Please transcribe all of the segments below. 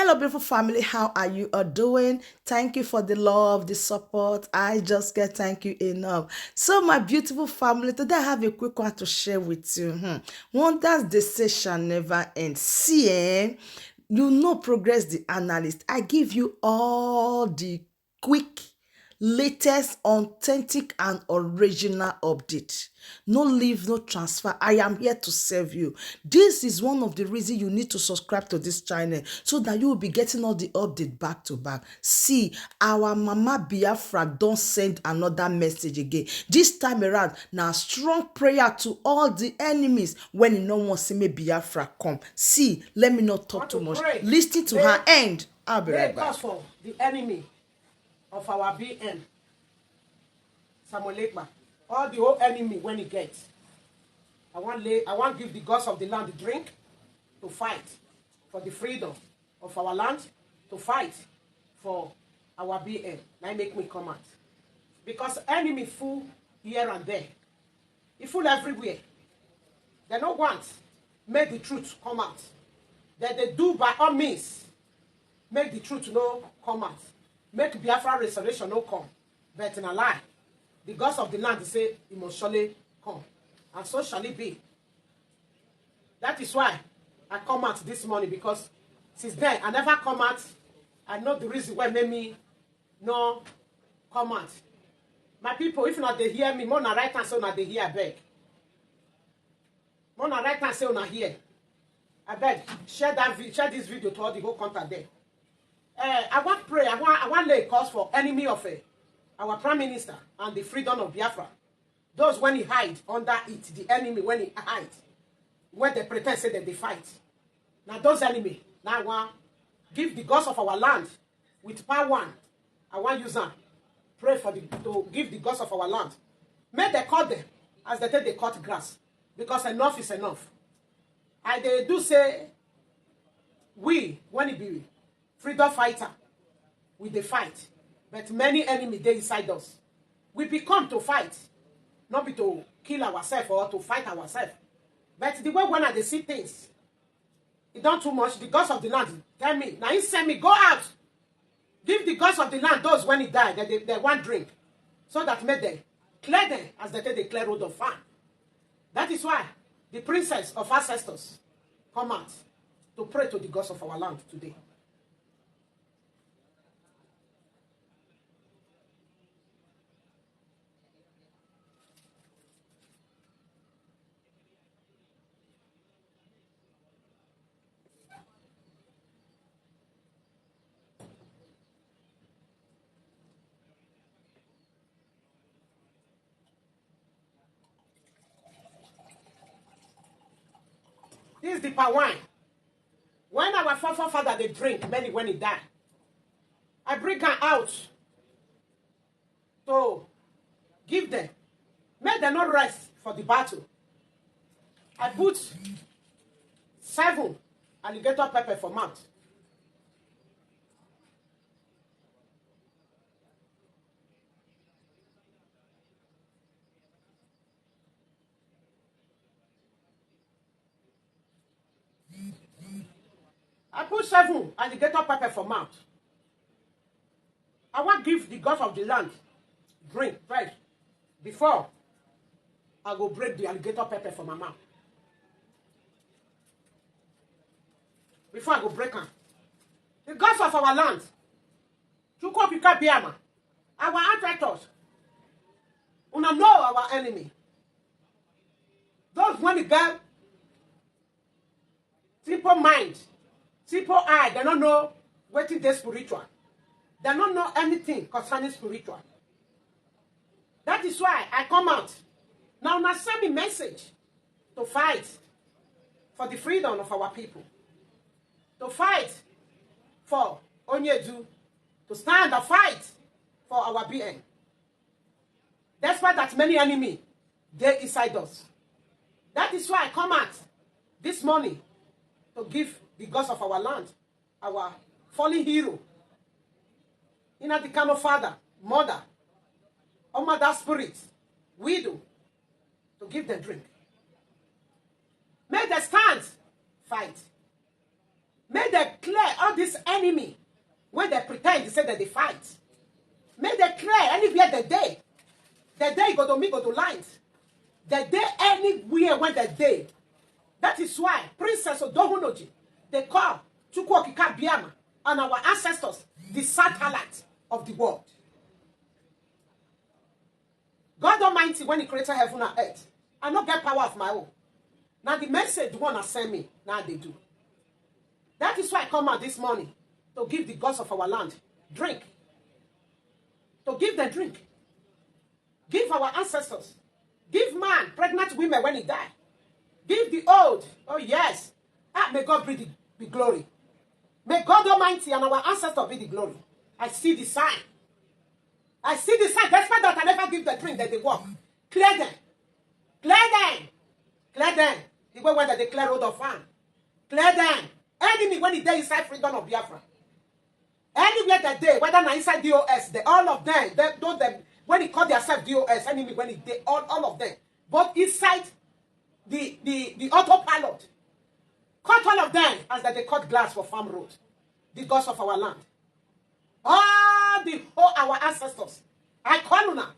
Hello, beautiful family. How are you all doing? Thank you for the love, the support. I just can't thank you enough. So, my beautiful family, today I have a quick one to share with you. Wonders they say shall never end. See, you know, Progress the analyst. I give you all the quick, latest, authentic, and original update. No leave, no transfer. I am here to serve you. This is one of the reasons you need to subscribe to this channel so that you will be getting all the update back to back. See, our mama Biafra don't send another message again. This time around, now strong prayer to all the enemies when you no want see me Biafra come. See, let me not talk too much. Listen to her end. I'll be right back. For the enemy of our BN, Samuel Ekpa, all the whole enemy when he gets. I want give the gods of the land the drink to fight for the freedom of our land, to fight for our BN. Now make me come out. Because enemy full here and there. He full everywhere. They don't want make the truth come out. That they do by all means make the truth no come out. Make Biafra restoration no come. But in a lie. The gods of the land say it must surely come. And so shall it be. That is why I come out this morning, because since then I never come out. I know the reason why made me no come out. My people, if not they hear me, more na right hand say una they hear, I beg. More na right hand say una hear. I beg, share this video to all the whole contact there. I want pray. I want lay cause for enemy of our Prime Minister and the freedom of Biafra. Those when he hide under it, the enemy when he hide, when they pretend say that they fight. Now those enemy, now I want give the gods of our land with power one. I want use them. Pray for to give the gods of our land. May they cut them as they take they cut grass. Because enough is enough. And they do say we, when it be freedom fighter, we dey fight. But many enemies they inside us. We become to fight, not be to kill ourselves or to fight ourselves. But the way when I see things, it don't too much. The gods of the land tell me, now he send me, go out. Give the gods of the land those when he died, they want drink. So that made them clear them as they take the clear road of farm. That is why the princess of ancestors come out to pray to the gods of our land today. This is the palm wine. When our forefather they drink, many when he die, I bring her out to give them. Make them not rest for the battle. I put 7 alligator pepper for mouth. I put 7 alligator pepper for mouth. I want to give the gods of the land drink first before I go break the alligator pepper for my mouth. Before I go break them. The gods of our land, Chukopika Biama, our traitors, una know our enemy. Those when the girl, simple mind, simple eye, they don't know what is spiritual. They don't know anything concerning spiritual. That is why I come out. Now send me message to fight for the freedom of our people. To fight for Onyedu. To stand and fight for our BN. Despite that many enemies, they inside us. That is why I come out this morning to give the gods of our land, our fallen hero, in the kind of father, mother, or mother spirit, widow, to give them drink. Make them stand, fight. Make them clear all this enemy, when they pretend to say that they fight, make they clear anywhere the day go to me, go to lines. The day anywhere when the day. That is why Princess Odohunoji, they call Chukwokika Biama and our ancestors the satellite of the world. God Almighty, when He created heaven and earth, I don't get power of my own. Now the message wanna send me, now they do. That is why I come out this morning to give the gods of our land drink. To give them drink. Give our ancestors. Give man, pregnant women when he die. Give the old. Oh yes. May God be the glory. May God Almighty and our ancestors be the glory. I see the sign. I see the sign. Despite that I never give the drink that they walk. Clear them. Clear them. Clear them. The way when they declare road of farm. Clear them. Enemy when he day inside freedom of Biafra. Anywhere that day, whether not inside DOS, all of them, when he call themselves DOS, enemy when he day, all of them. But inside the autopilot. Cut all of them as that they cut glass for farm road. The gods of our land. All our ancestors. I call you now.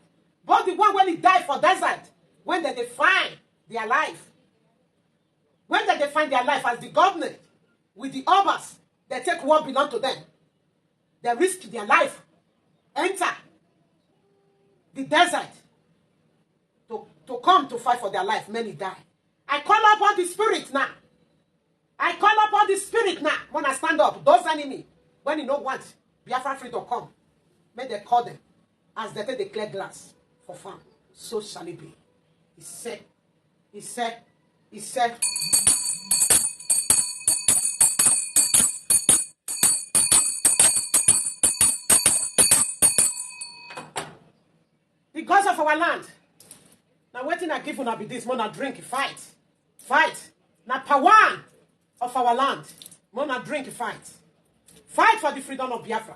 But the one when he died for desert, when they find their life. When they find their life as the government, with the others, they take what belong to them. They risk their life. Enter the desert to come to fight for their life. Many die. I call upon the spirit now. I call upon the spirit now. When I stand up, those enemies, when you know what, Biafra freedom come, may they call them as they take the clear glass for farm. So shall it be. He said, he said, he said. The gods of our land. Now, waiting I give una be this, mona drink, fight. Fight. Now, power of our land. Mona drink, fight. Fight for the freedom of Biafra.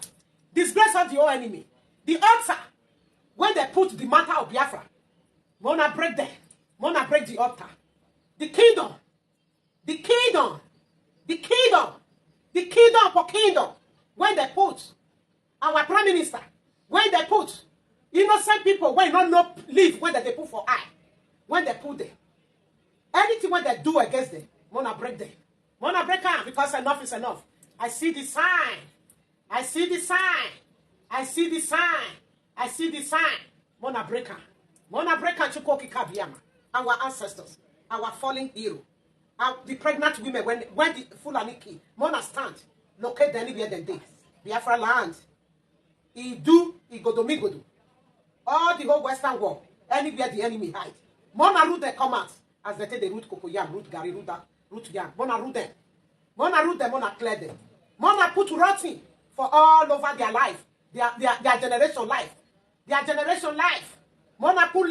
Disgrace of the old enemy. The altar, when they put the matter of Biafra, mona break them. Mona break the altar. The kingdom. The kingdom. The kingdom. The kingdom for kingdom. When they put our prime minister, when they put innocent people, when not know live, when they put for eye, when they put them, anything when they do against them, mona break them. Mona break them because enough is enough. I see the sign. I see the sign. I see the sign. I see the sign. Mona break them. Mona break them Chukwuka Kabiyama. Our ancestors, our fallen hero, the pregnant women, when the Fulani king, Mona stand, locate them anywhere they did. Biafra land. He do, he go do, me go do. All the whole Western world, anywhere the enemy hide. Mona root their commands, as they take the root cocoyam, root gari, root yam. Mona root them. Mona root them, Mona clear them. Mona put rotting for all over their life, their generation life. Their generation life. Mona put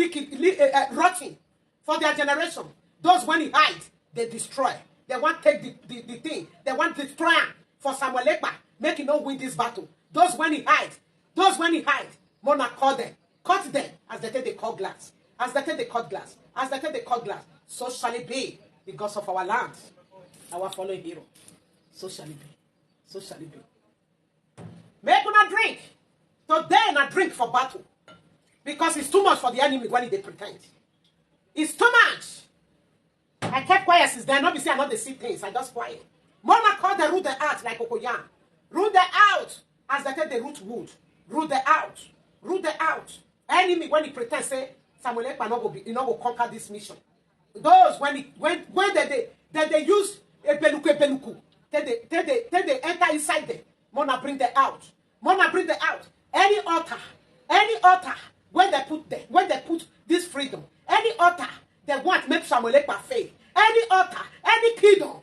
rotting for their generation. Those when he hide, they destroy. They want to take the thing. They want to destroy him for Samuel Ekpa, make him not win this battle. Those when he hide, Mona call them. Cut them as they take the cut glass. As they take the cut glass. As they take the cut glass. So shall it be. The gods of our land. Our fallen hero. So shall it be. So shall it be. Make una drink. Today na drink for battle. Because it's too much for the enemy when they pretend. It's too much. I kept quiet since then. Not be say I not the see things. I just quiet. Mona call the root the out like cocoyam. Root the out. As they take the root wood. Root the out. Root the out. Enemy when he pretends say Samuel Ekpa not go conquer this mission. Those when they use a beluku, they enter inside them. Mona bring them out. Mona bring them out. Any altar, when they put this freedom, any altar they want make Samuel Ekpa fail. Any altar, any kingdom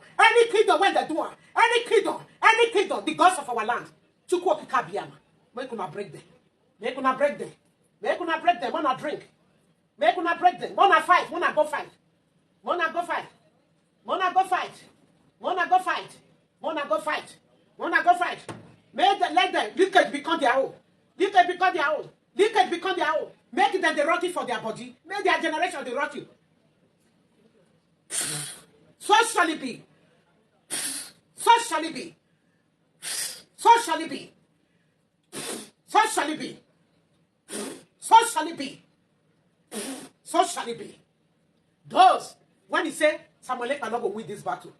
when they do it, any kingdom, the gods of our land, Chukwuka Kabiyama, make una break them. Make una break them. Make una break them. Mona drink. Make una break them. Mona fight. Mona go fight. Mona go fight. Mona go fight. Mona go fight. Mona go fight. Mona go fight. Let them liquid become their own. Liquid become their own. Liquid become their own. Make them the rotty for their body. Make their generation the rotty. So shall it be. So shall it be. So shall it be. So shall it be. So shall it be. So shall it be. Those, when he say, Samuel Ekpa not go win this battle,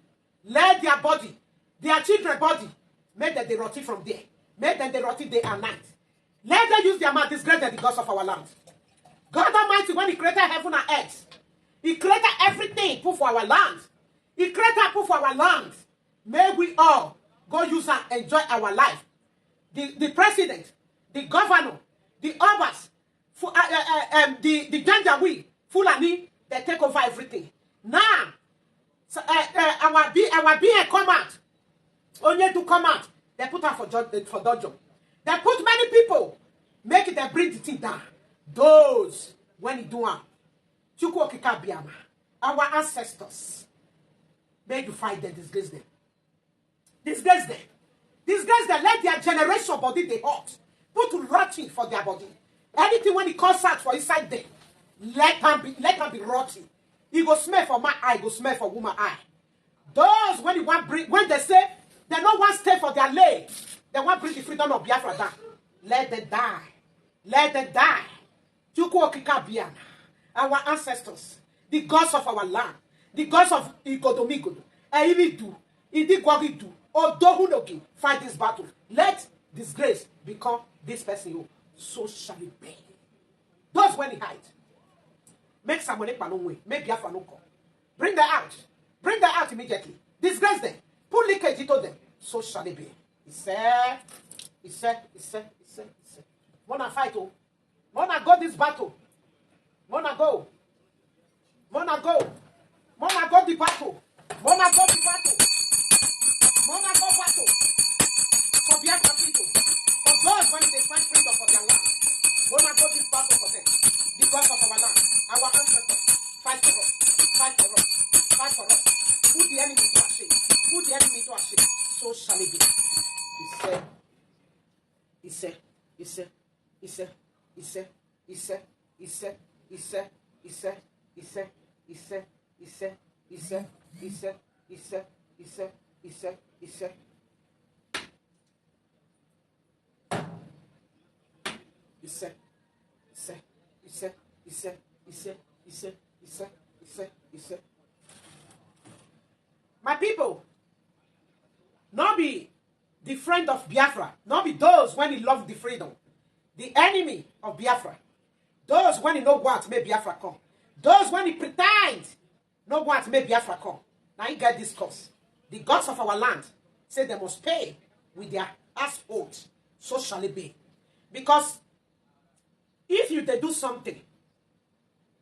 let their body, their children's body, make them they rot from there. Make them they rot day and night. Let them use their mouth, disgrace the gods of our land. God Almighty, when he created heaven and earth, he created everything put for our land. He created put for our land. May we all go use and enjoy our life. The president, the governor, the obas, the Janjaweed, Fulani, they take over everything. Now, our being come out. Only to come out. They put her for dojo. They put many people. Make it, they bring the thing down. Those, when you do it, our ancestors, may you fight them, disgrace them. Disgrace them. Disgrace them. Let their generation body they hot. Put rotting for their body. Anything when it comes out for inside them, let them be rotting. It go smell for my eye, go smell for woman eye. Those when you want bring, when they say they don't want stay for their leg, they want bring the freedom of Biafra down. Let them die. Let them die. Our ancestors, the gods of our land, the gods of Igodomigodo, Eiridu, Idigwagidu, Odohunogi, fight this battle. Let disgrace become this person. So shall it be. Those when he hide, make someone no way, make Biafra no come. Bring them out. Bring them out immediately. Disgrace them. Put leakage into them. So shall it be. He said. Wanna fight, oh. Wanna go this battle. Wanna go. Wanna go the battle. Wanna go the battle. Wanna go battle. For Biafra people. For those when they find freedom for their land. Wanna go this battle for them. The God of our land. Our ancestors. Fight for us. Fight for us. Fight for us. Put the enemy to our shame. Put the enemy to our shame. So shall it be. My people, not be the friend of Biafra, not be those when he love the freedom. The enemy of Biafra. Those when he no want make Biafra come. Those when he pretend no want make Biafra come. Now you get this curse. The gods of our land say they must pay with their household. So shall it be. Because if you they do something,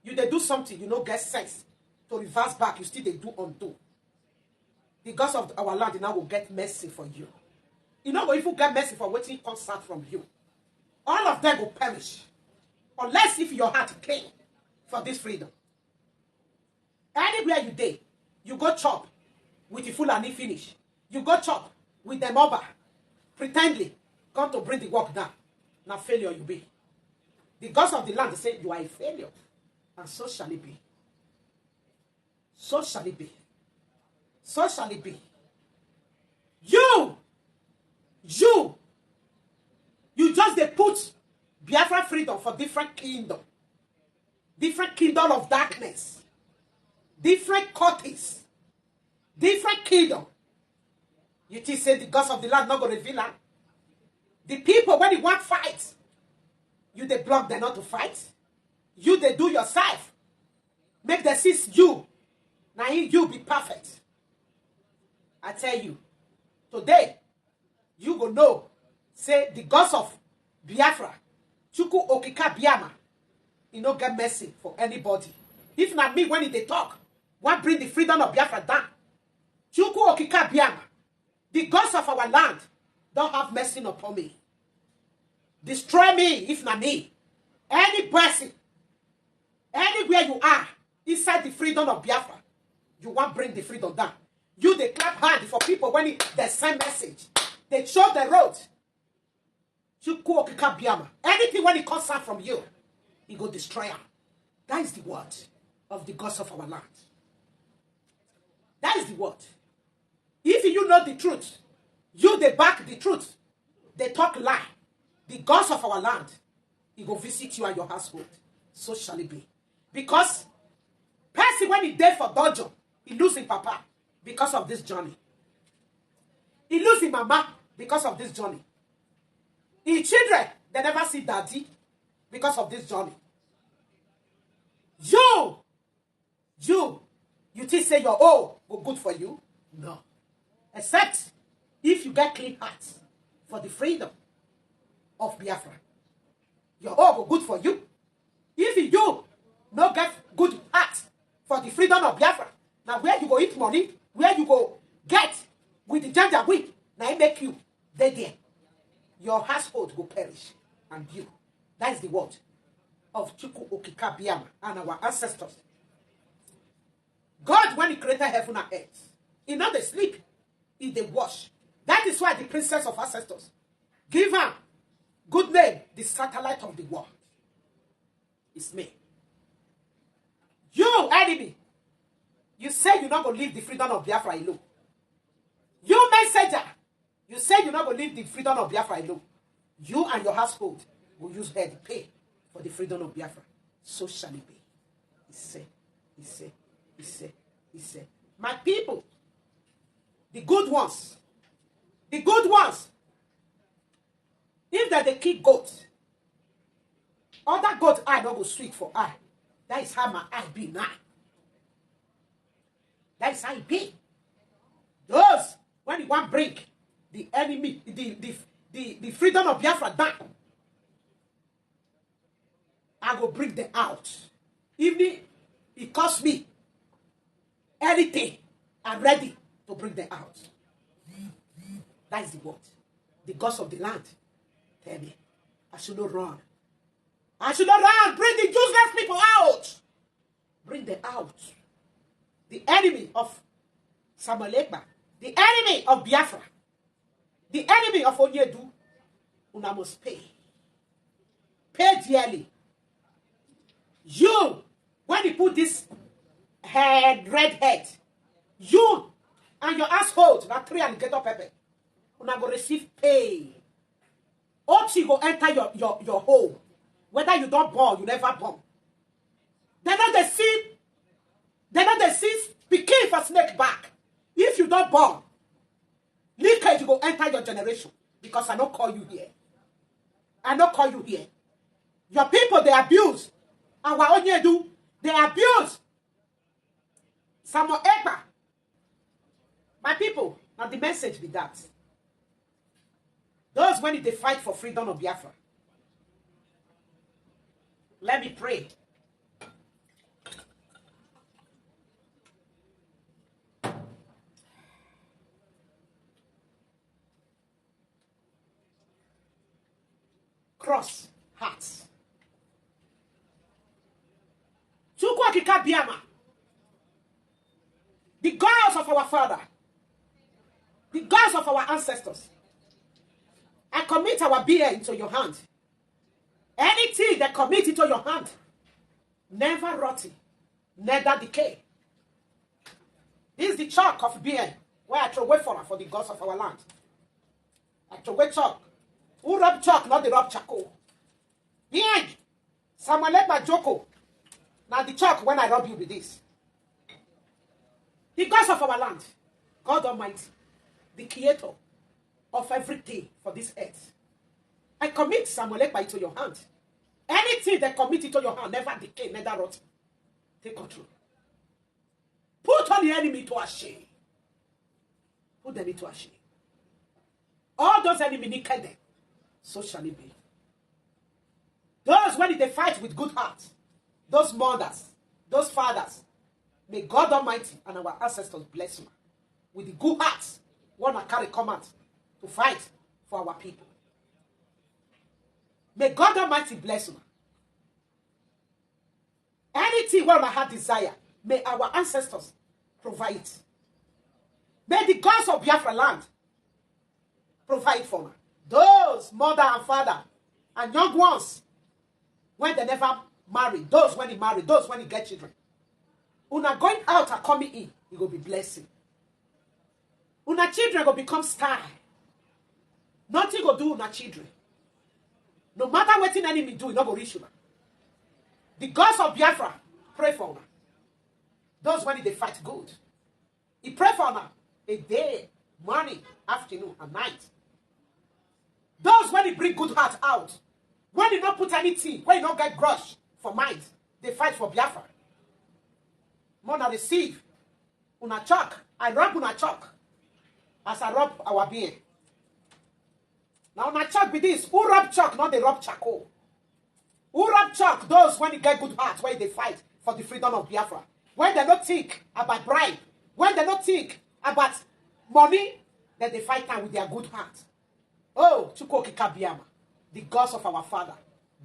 you no get sense to reverse back, you still they do undo. The gods of our land now will get mercy for you. You know, if you get mercy for waiting concert from you, all of them will perish. Unless if your heart clean for this freedom. Anywhere you day, you go chop with the Fulani finish. You go chop with the mobile. Pretendly, come to bring the work down. Now failure you be. The gods of the land say you are a failure. And so shall it be. So shall it be. So shall it be. You just they put Biafra freedom for different kingdom of darkness, different courts, different kingdom. You just say the gods of the land not going to reveal them. The people when they want fight, you they block them not to fight. You they do yourself. Make them see you. Now you be perfect. I tell you, today, you go know, say the gods of Biafra, Chuku Okika Biama, you no get mercy for anybody. If not me, when they talk, what bring the freedom of Biafra down? Chuku Okika Biama, the gods of our land, don't have mercy upon me. Destroy me, if not me. Any person, anywhere you are, inside the freedom of Biafra, you want bring the freedom down. You they clap hand for people when they send message. They show the road. Anything when it comes out from you, it go destroy them. That is the word of the gods of our land. That is the word. If you know the truth, you they back the truth. they talk lie, the gods of our land, he go visit you and your household. So shall it be. Because person when he there for dungeon, he lose his papa because of this journey. He lose his mama because of this journey. His children, they never see daddy because of this journey. You think say your go good for you? No. Except if you get clean hearts for the freedom of Biafra. Your go good for you. If you no get good heart for the freedom of Biafra, now where you go eat money, where you go get with the ginger week, now it make you there. Your household will perish and you. That is the word of Chuku Okika Biama and our ancestors. God, when he created heaven and earth, he not they sleep, he they wash. That is why the princess of ancestors give her good name, the satellite of the world. It's me. You enemy, you say you're not going to leave the freedom of Biafra alone. You messenger, you say you're not going to leave the freedom of Biafra alone. You and your household will use head pay for the freedom of Biafra. So shall it be. He said, he said, he said, he said. My people, the good ones, if they kill goats, other goat eye don't go sweet for eye. That is how my eye be now. That is how it be. Those, when you want bring the enemy, the freedom of Biafra down, I will bring them out. Even it costs me anything, I'm ready to bring them out. That is the word. The gods of the land tell me, I should not run. I should not run. Bring the useless people out. Bring them out. The enemy of Samuel Ekpa, the enemy of Biafra, the enemy of Onyedu, una must pay. Pay dearly. You, when you put this red head, you and your household, that 3 alligator pepper, una go receive pay. Ochi go enter your home. Whether you don't born, you never born. They know they see speaking for snake back. If you don't born, leakage go enter your generation. Because I don't call you here. I don't call you here. Your people, they abuse. Our Onyedu, they abuse. Samuel Ekpa. My people, now the message be that. Those when they fight for freedom of Biafra. Let me pray. Cross hearts. Chukwakika Biama. The gods of our father. The gods of our ancestors. I commit our being into your hand. Anything that commit into your hand, never rotting, neither decay. This is the chalk of being where I throw away for the gods of our land. I throw away chalk. Who rub chalk, not the rub charcoal. Being Samuel Ekpa Joko. Now the chalk when I rub you with this. The gods of our land, God Almighty, the creator of everything for this earth. I commit Samuel Ekpa into your hand. Anything that commit into your hand, never decay, never rot. Take control. Put all the enemy to a shame. Put them into a shame. All those enemies naked them. So shall it be. Those when they fight with good hearts, those mothers, those fathers, may God Almighty and our ancestors bless you with the good hearts. Want to carry command to fight for our people. May God Almighty bless you. Anything what my heart desire, may our ancestors provide it. May the gods of Biafra land provide for me. Those mother and father and young ones, when they never marry, those when they marry, those when they get children. Una going out and coming in, it will be blessing. Una children will become star. Nothing go do una children. No matter what enemy do, e no go reach una. The gods of Biafra pray for una. Those when they fight good. He pray for una a day, morning, afternoon, and night. Those when he bring good heart out, when he not put anything, when he not get grudge for mind, they fight for Biafra. Mona receive una chalk. I rub una chalk as I rub our being. Now una chalk be this. Who rub chalk, not they rub charcoal. Who rub chalk? Those when they get good heart, when they fight for the freedom of Biafra. When they don't think about bribe, when they don't think about money, then they fight time with their good heart. Oh, Chukwuokike Biama, the gods of our Father,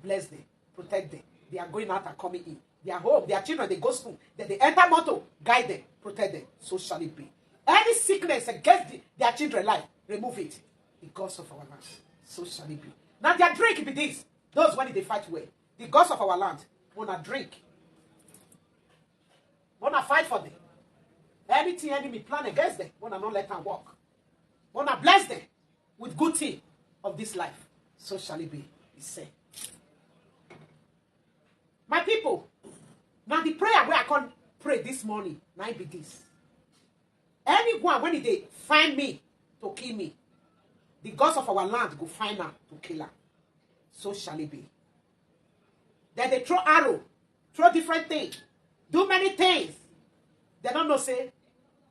bless them, protect them. They are going out and coming in. Their home, their children, they go school. Then they enter motor, guide them, protect them. So shall it be. Any sickness against their children's life, remove it. The gods of our land, so shall it be. Now their drink be this. Those when they fight well. The gods of our land, wanna drink. Wanna fight for them. Anything enemy plan against them, wanna not let them walk. Wanna bless them with good thing of this life. So shall it be, he said. My people, now the prayer where I can pray this morning, now it be this. Anyone, when they find me to kill me, the gods of our land go find her to kill her. So shall it be. Then they throw arrow, throw different things, do many things. They don't know, say,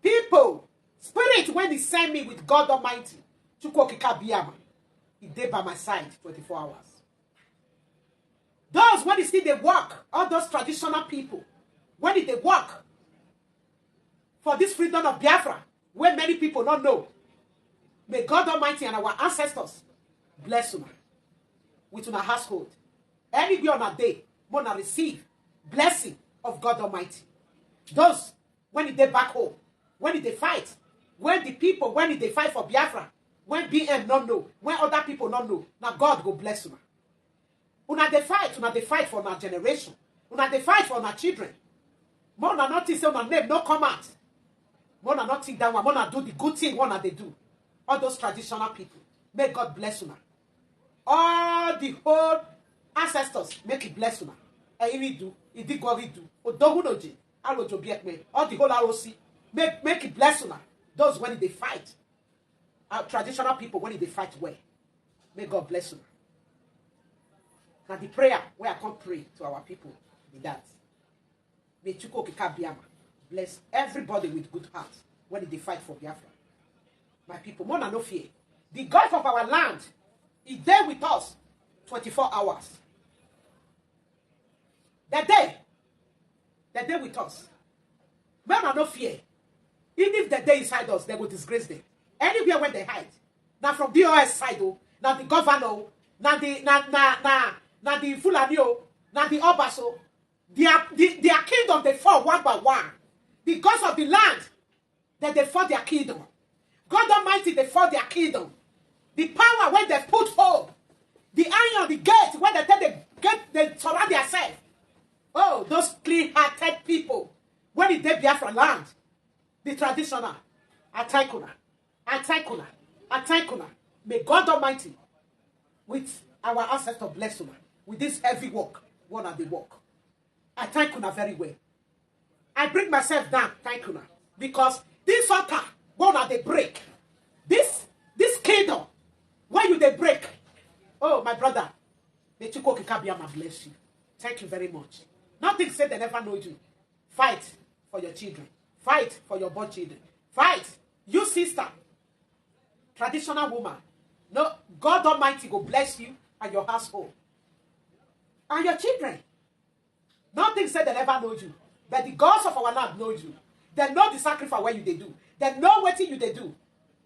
people, spirit, when they send me with God Almighty, Chukwuokike Biama, he dey by my side 24 hours. Those, when they see they work, all those traditional people, when they work for this freedom of Biafra, where many people don't know, may God Almighty and our ancestors bless you with your household. Anywhere on a day, wanna receive blessing of God Almighty. Those, when they back home, when they fight, when the people, when they fight for Biafra, when BM don't know, when other people don't know, now God go bless you. Una they fight for our generation. Una they fight for our children. Mona not say una name no come out. Mona not think that one. Mona do the good thing. Mona they do. All those traditional people. May God bless una. All the whole ancestors make it bless una. Eri do. Idi gori do. Odogunoji. Alojo biekme. All the whole ROC. Make it bless una. Those when they fight. Our traditional people when they fight well. May God bless una. Now the prayer where I come pray to our people is that may Chukwuokike Biama bless everybody with good heart when they fight for Biafra. My people, more than no fear. The God of our land is there with us 24 hours. They're there with us. More than no fear. Even if they're there inside us, they will disgrace them. Anywhere when they hide. Now from BOS side, now the governor, now the Fulani, now the Obaso, their kingdom, they fall one by one. Because of the land, that they fall their kingdom. God Almighty, they fall their kingdom. The power when they put hope, the iron, the gate, when they tell the gate, they surround themselves. Oh, those clean-hearted people, when it they Biafra land, the traditional, Ataikuna. May God Almighty, with our ancestors bless you, with this heavy work, one of the work. I thank you very well. I bring myself down, thank you, because this altar, one of the break. This kingdom, why you they break? Oh, my brother, may Chukwuokike Biama bless you. Thank you very much. Nothing said they never know you. Fight for your children. Fight for your born children. Fight. You sister, traditional woman. No, God Almighty will bless you and your household. And your children. Nothing said they never know you. But the gods of our land know you. They know the sacrifice where you they do. They know what you they do.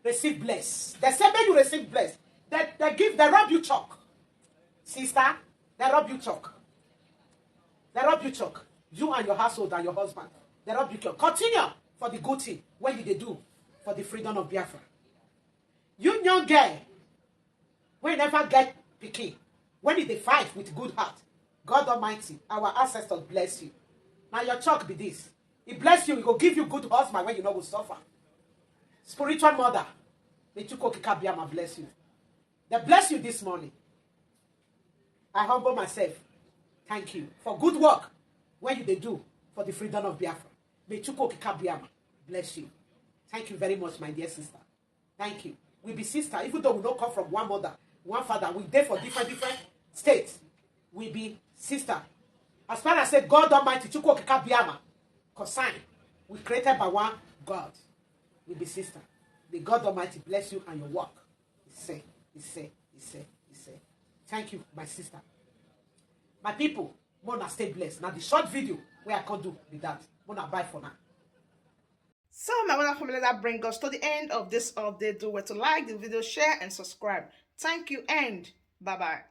Receive bless. They say when you receive bless. They rob you chalk. Sister, they rob you chalk. They rob you chalk. You and your household and your husband. They rob you chalk. Continue for the good thing. What you they do for the freedom of Biafra. You young girl, when you never get picky, when they fight with good heart, God Almighty, our ancestors bless you. Now your chalk be this. He bless you, he will give you good husband when you know will suffer. Spiritual mother, may Chukwuokike Biama bless you. They bless you this morning. I humble myself. Thank you for good work when you they do for the freedom of Biafra. May Chuko Kikabiama bless you. Thank you very much, my dear sister. Thank you. We be sister, even though we don't come from one mother, one father. We there for different states. We be sister. As far as I said, God Almighty, Chuko Kikabiama, consign. We created by one God. We be sister. May God Almighty bless you and your work. He say, he say, he say, he say. Thank you, my sister. My people, Mona stay blessed. Now the short video where I can do with that. Mona bye for now. So my wonderful family, that brings us to the end of this update. Do well to like the video, share, and subscribe. Thank you, and bye-bye.